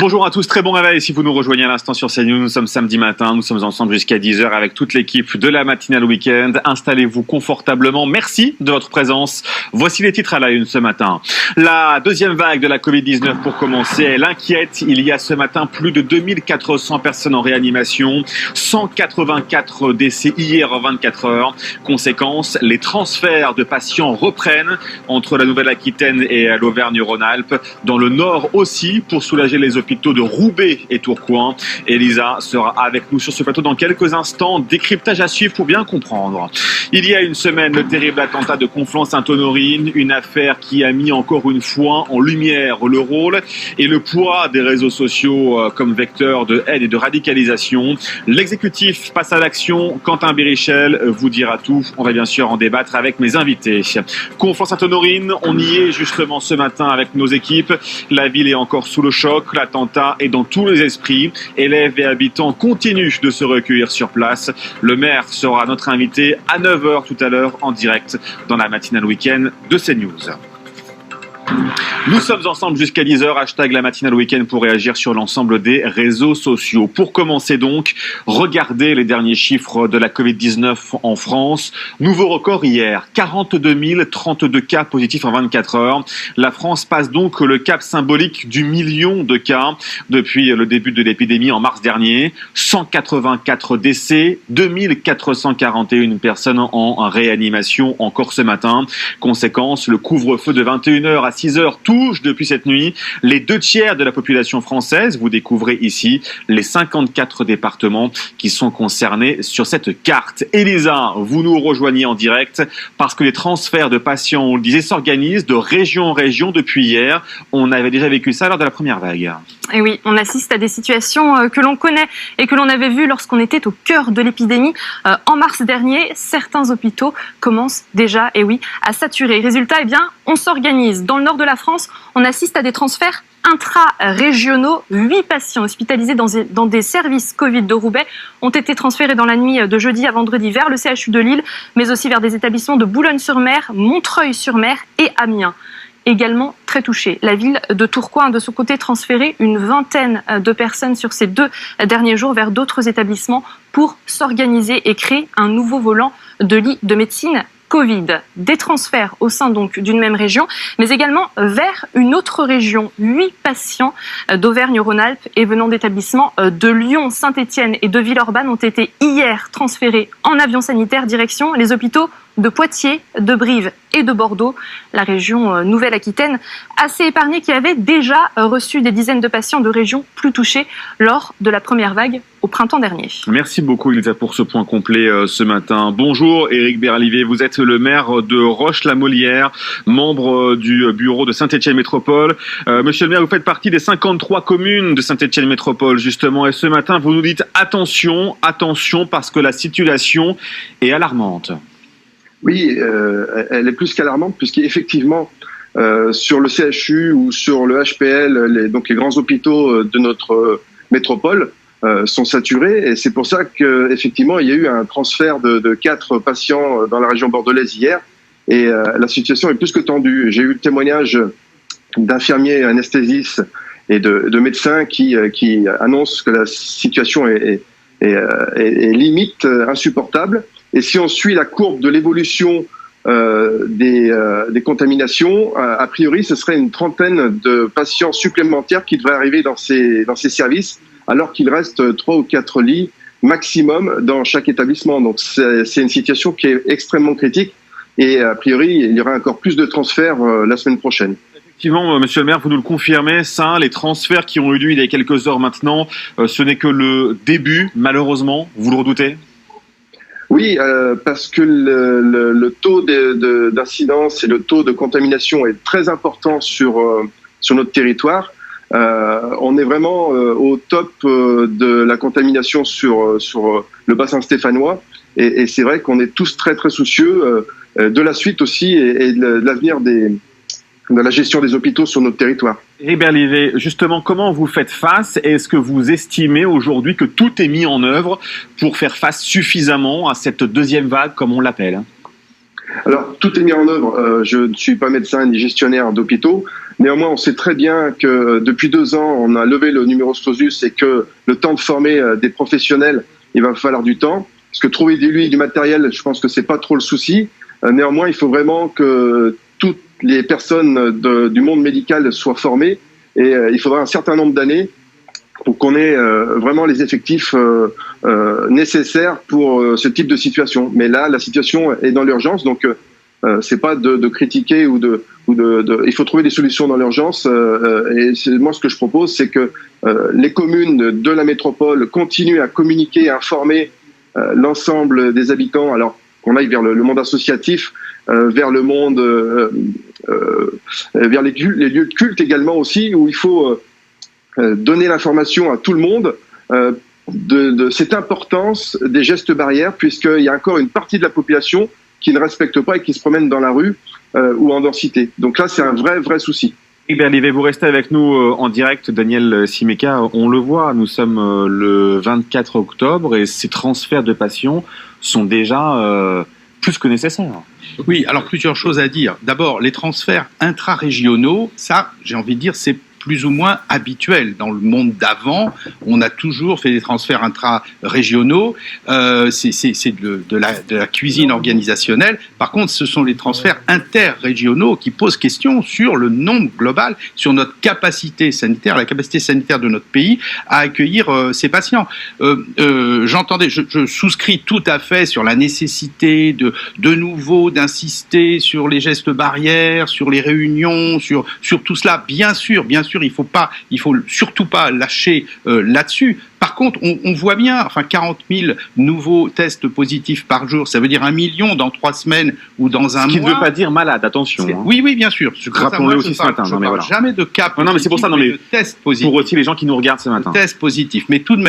Bonjour à tous, très bon réveil si vous nous rejoignez à l'instant sur CNews. Nous sommes samedi matin, nous sommes ensemble jusqu'à 10h avec toute l'équipe de la matinale week-end. Installez-vous confortablement, merci de votre présence. Voici les titres à la une ce matin. La deuxième vague de la Covid-19 pour commencer, elle inquiète. Il y a ce matin plus de 2400 personnes en réanimation, 184 décès hier en 24 heures. Conséquence, les transferts de patients reprennent entre la Nouvelle-Aquitaine et l'Auvergne-Rhône-Alpes. Dans le nord aussi, pour soulager les hôpitaux de Roubaix et Tourcoing. Elisa sera avec nous sur ce plateau dans quelques instants. Décryptage à suivre pour bien comprendre. Il y a une semaine, le terrible attentat de Conflans-Sainte-Honorine, une affaire qui a mis encore une fois en lumière le rôle et le poids des réseaux sociaux comme vecteur de haine et de radicalisation. L'exécutif passe à l'action. Quentin Bérichel vous dira tout. On va bien sûr en débattre avec mes invités. Conflans-Sainte-Honorine, on y est justement ce matin avec nos équipes. La ville est encore sous le choc. L'attentat est dans tous les esprits. Élèves et habitants continuent de se recueillir sur place. Le maire sera notre invité à 9h tout à l'heure en direct dans la matinale week-end de CNews. Nous sommes ensemble jusqu'à 10h, hashtag la matinale week-end pour réagir sur l'ensemble des réseaux sociaux. Pour commencer donc, regardez les derniers chiffres de la Covid-19 en France. Nouveau record hier, 42 032 cas positifs en 24 heures. La France passe donc le cap symbolique du million de cas depuis le début de l'épidémie en mars dernier. 184 décès, 2441 personnes en réanimation encore ce matin. Conséquence, le couvre-feu de 21h à 6h touche depuis cette nuit les 2/3 de la population française. Vous découvrez ici les 54 départements qui sont concernés sur cette carte. Elisa, vous nous rejoignez en direct parce que les transferts de patients, on le disait, s'organisent de région en région depuis hier. On avait déjà vécu ça lors de la première vague. Et oui, on assiste à des situations que l'on connaît et que l'on avait vues lorsqu'on était au cœur de l'épidémie. En mars dernier, certains hôpitaux commencent déjà, et oui, à saturer. Résultat, eh bien, on s'organise. Dans le nord de la France, on assiste à des transferts intra-régionaux. 8 patients hospitalisés dans des services Covid de Roubaix ont été transférés dans la nuit de jeudi à vendredi vers le CHU de Lille, mais aussi vers des établissements de Boulogne-sur-Mer, Montreuil-sur-Mer et Amiens. Également très touchée. La ville de Tourcoing, de son côté, transféré une vingtaine de personnes sur ces 2 derniers jours vers d'autres établissements pour s'organiser et créer un nouveau volant de lits de médecine Covid. Des transferts au sein donc d'une même région, mais également vers une autre région. 8 patients d'Auvergne-Rhône-Alpes et venant d'établissements de Lyon, Saint-Étienne et de Villeurbanne ont été hier transférés en avion sanitaire direction les hôpitaux de Poitiers, de Brive et de Bordeaux. La région Nouvelle-Aquitaine, assez épargnée, qui avait déjà reçu des dizaines de patients de régions plus touchées lors de la première vague au printemps dernier. Merci beaucoup Elisa pour ce point complet ce matin. Bonjour Éric Berlivet, vous êtes le maire de Roche-la-Molière, membre du bureau de Saint-Étienne Métropole. Monsieur le maire, vous faites partie des 53 communes de Saint-Étienne Métropole justement, et ce matin vous nous dites attention parce que la situation est alarmante. Oui, elle est plus qu'alarmante puisqu'effectivement, sur le CHU ou sur le HPL, donc les grands hôpitaux de notre métropole sont saturés, et c'est pour ça qu'effectivement il y a eu un transfert de 4 patients dans la région bordelaise hier, et la situation est plus que tendue. J'ai eu le témoignage d'infirmiers anesthésistes et de médecins qui annoncent que la situation est limite insupportable. Et si on suit la courbe de l'évolution des contaminations, a priori, ce serait une trentaine de patients supplémentaires qui devraient arriver dans ces services, alors qu'il reste 3 ou 4 lits maximum dans chaque établissement. Donc c'est une situation qui est extrêmement critique, et a priori, il y aura encore plus de transferts la semaine prochaine. Effectivement, monsieur le maire, vous nous le confirmez, ça, les transferts qui ont eu lieu il y a quelques heures maintenant, ce n'est que le début, malheureusement, vous le redoutez ? Oui, parce que le taux d'incidence et le taux de contamination est très important sur notre territoire. On est vraiment au top de la contamination sur le bassin stéphanois, et c'est vrai qu'on est tous très très soucieux de la suite aussi et de l'avenir de la gestion des hôpitaux sur notre territoire. Éric Berlivet, justement, comment vous faites face? Est-ce que vous estimez aujourd'hui que tout est mis en œuvre pour faire face suffisamment à cette deuxième vague, comme on l'appelle? Alors, tout est mis en œuvre. Je ne suis pas médecin ni gestionnaire d'hôpitaux. Néanmoins, on sait très bien que depuis 2 ans, on a levé le numerus clausus et que le temps de former des professionnels, il va falloir du temps. Parce que trouver du matériel, je pense que c'est pas trop le souci. Néanmoins, il faut vraiment que toutes les personnes du monde médical soient formées et il faudra un certain nombre d'années pour qu'on ait vraiment les effectifs nécessaires pour ce type de situation. Mais là, la situation est dans l'urgence, donc c'est pas de critiquer ou il faut trouver des solutions dans l'urgence. Et moi, ce que je propose, c'est que les communes de la métropole continuent à communiquer, à informer l'ensemble des habitants. Alors qu'on aille vers le monde associatif, vers le monde, vers les lieux de culte également aussi, où il faut donner l'information à tout le monde de cette importance des gestes barrières, puisqu'il y a encore une partie de la population qui ne respecte pas et qui se promène dans la rue ou en densité. Donc là, c'est un vrai souci. Berlivet, vous restez avec nous en direct, Daniel Simeka. On le voit, nous sommes le 24 octobre et ces transferts de patients sont déjà plus que nécessaires. Oui, alors plusieurs choses à dire. D'abord, les transferts intra-régionaux, ça, j'ai envie de dire, c'est plus ou moins habituel. Dans le monde d'avant, on a toujours fait des transferts intra-régionaux. C'est de la cuisine organisationnelle. Par contre, ce sont les transferts interrégionaux qui posent question sur le nombre global, sur notre capacité sanitaire, la capacité sanitaire de notre pays à accueillir ces patients. Je souscris tout à fait sur la nécessité de nouveau d'insister sur les gestes barrières, sur les réunions, sur tout cela. Bien sûr, il faut surtout pas lâcher là-dessus. Par contre, on voit bien, 40 000 nouveaux tests positifs par jour, ça veut dire 1 million dans 3 semaines ou dans un mois. Ce qui ne veut pas dire malade, attention. Oui, bien sûr. Rappelons-le aussi ce matin. Je ne parle jamais de cas positifs, non, mais c'est pour ça, de tests positifs. Pour aussi les gens qui nous regardent ce matin. Tests positifs, mais tout de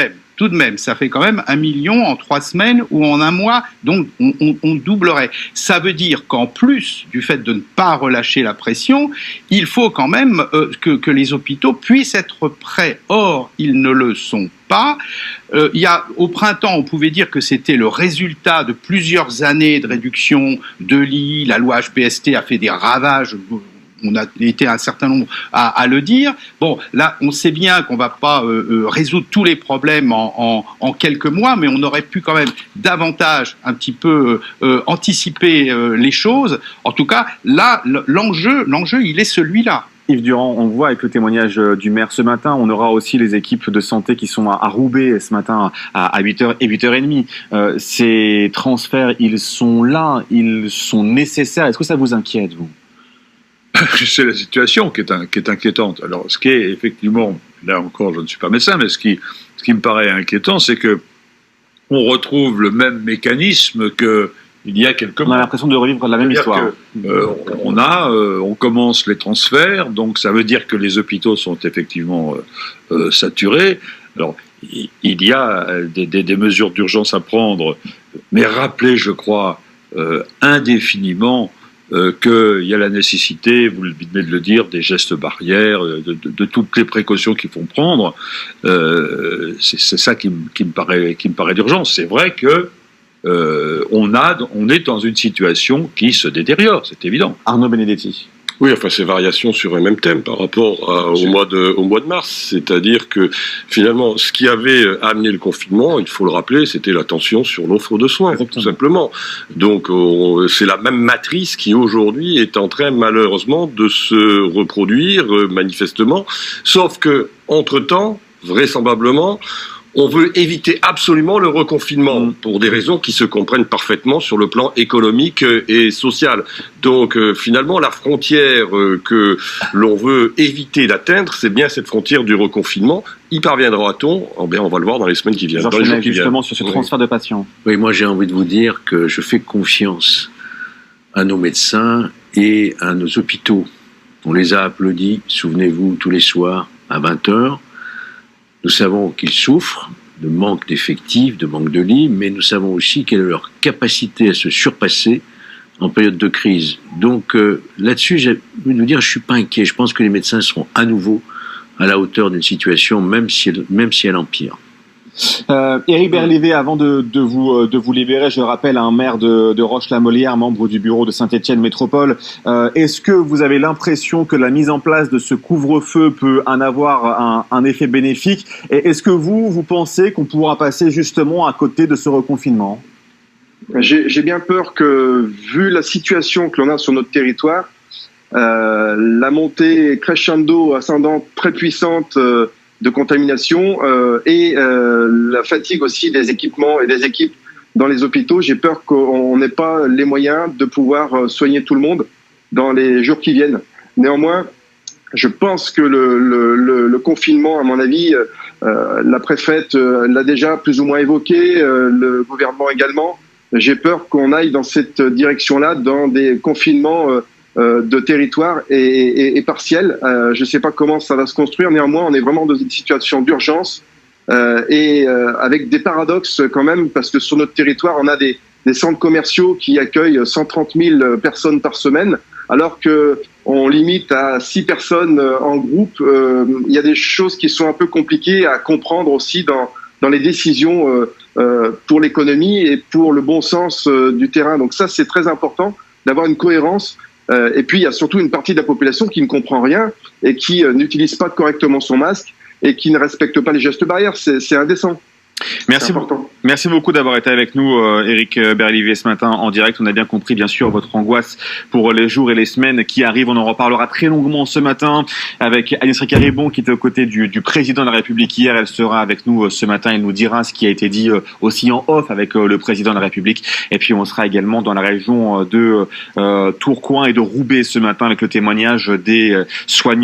même, ça fait quand même 1 million en 3 semaines ou en un mois, donc on doublerait. Ça veut dire qu'en plus du fait de ne pas relâcher la pression, il faut quand même que les hôpitaux puissent être prêts. Or, ils ne le sont pas. Au printemps, on pouvait dire que c'était le résultat de plusieurs années de réduction de lits. La loi HPST a fait des ravages. On a été un certain nombre à le dire. Bon, là, on sait bien qu'on ne va pas résoudre tous les problèmes en quelques mois, mais on aurait pu quand même davantage un petit peu anticiper les choses. En tout cas, là, l'enjeu, il est celui-là. Yves Durand, on voit avec le témoignage du maire ce matin, on aura aussi les équipes de santé qui sont à Roubaix ce matin à 8h et 8h30. Ces transferts, ils sont là, ils sont nécessaires. Est-ce que ça vous inquiète, vous ? C'est la situation qui est inquiétante. Alors, ce qui est effectivement, là encore, je ne suis pas médecin, mais ce qui me paraît inquiétant, c'est que on retrouve le même mécanisme qu'il y a quelques mois. On a l'impression de revivre la même histoire. On commence les transferts, donc ça veut dire que les hôpitaux sont effectivement saturés. Alors, il y a des mesures d'urgence à prendre, mais rappelez, je crois, indéfiniment qu'il y a la nécessité, vous venez de le dire, des gestes barrières, de toutes les précautions qu'il faut prendre. C'est ça qui me paraît d'urgence. C'est vrai que on est dans une situation qui se détériore, c'est évident. Arnaud Benedetti. Oui, c'est variation sur un même thème par rapport au mois de mars. C'est-à-dire que finalement, ce qui avait amené le confinement, il faut le rappeler, c'était la tension sur l'offre de soins, tout simplement. Donc, c'est la même matrice qui aujourd'hui est en train malheureusement de se reproduire manifestement. Sauf que, entre-temps, vraisemblablement, on veut éviter absolument le reconfinement pour des raisons qui se comprennent parfaitement sur le plan économique et social. Donc finalement, la frontière que l'on veut éviter d'atteindre, c'est bien cette frontière du reconfinement. Y parviendra-t-on ? On va le voir dans les semaines qui viennent. Dans les jours qui viennent. Justement sur ce transfert de patients. Oui, moi j'ai envie de vous dire que je fais confiance à nos médecins et à nos hôpitaux. On les a applaudis, souvenez-vous, tous les soirs à 20h. Nous savons qu'ils souffrent de manque d'effectifs, de manque de lits, mais nous savons aussi quelle est leur capacité à se surpasser en période de crise. Donc là-dessus, j'ai envie de vous dire, je ne suis pas inquiet. Je pense que les médecins seront à nouveau à la hauteur d'une situation, même si elle empire. Éric Berlivet, avant de vous libérer, je rappelle un maire de Roche-la-Molière, membre du bureau de Saint-Étienne Métropole. Est-ce que vous avez l'impression que la mise en place de ce couvre-feu peut en avoir un effet bénéfique? Et est-ce que vous pensez qu'on pourra passer justement à côté de ce reconfinement? J'ai bien peur que, vu la situation que l'on a sur notre territoire, la montée crescendo ascendante très puissante de contamination et la fatigue aussi des équipements et des équipes dans les hôpitaux, j'ai peur qu'on n'ait pas les moyens de pouvoir soigner tout le monde dans les jours qui viennent. Néanmoins, je pense que le confinement, à mon avis, la préfète l'a déjà plus ou moins évoqué, le gouvernement également. J'ai peur qu'on aille dans cette direction-là, dans des confinements de territoire et partiels. Je ne sais pas comment ça va se construire. Néanmoins, on est vraiment dans une situation d'urgence et avec des paradoxes quand même, parce que sur notre territoire, on a des centres commerciaux qui accueillent 130 000 personnes par semaine, alors que on limite à 6 personnes en groupe. Il y a des choses qui sont un peu compliquées à comprendre aussi dans les décisions pour l'économie et pour le bon sens du terrain. Donc ça, c'est très important d'avoir une cohérence. Et puis, il y a surtout une partie de la population qui ne comprend rien et qui n'utilise pas correctement son masque et qui ne respecte pas les gestes barrières. C'est indécent. Merci beaucoup d'avoir été avec nous, Éric Berlivet, ce matin en direct. On a bien compris, bien sûr, votre angoisse pour les jours et les semaines qui arrivent. On en reparlera très longuement ce matin avec Agnès Ricard-Ribon, qui était aux côtés du président de la République hier. Elle sera avec nous ce matin. Elle nous dira ce qui a été dit aussi en off avec le président de la République. Et puis, on sera également dans la région de Tourcoing et de Roubaix ce matin avec le témoignage des soignants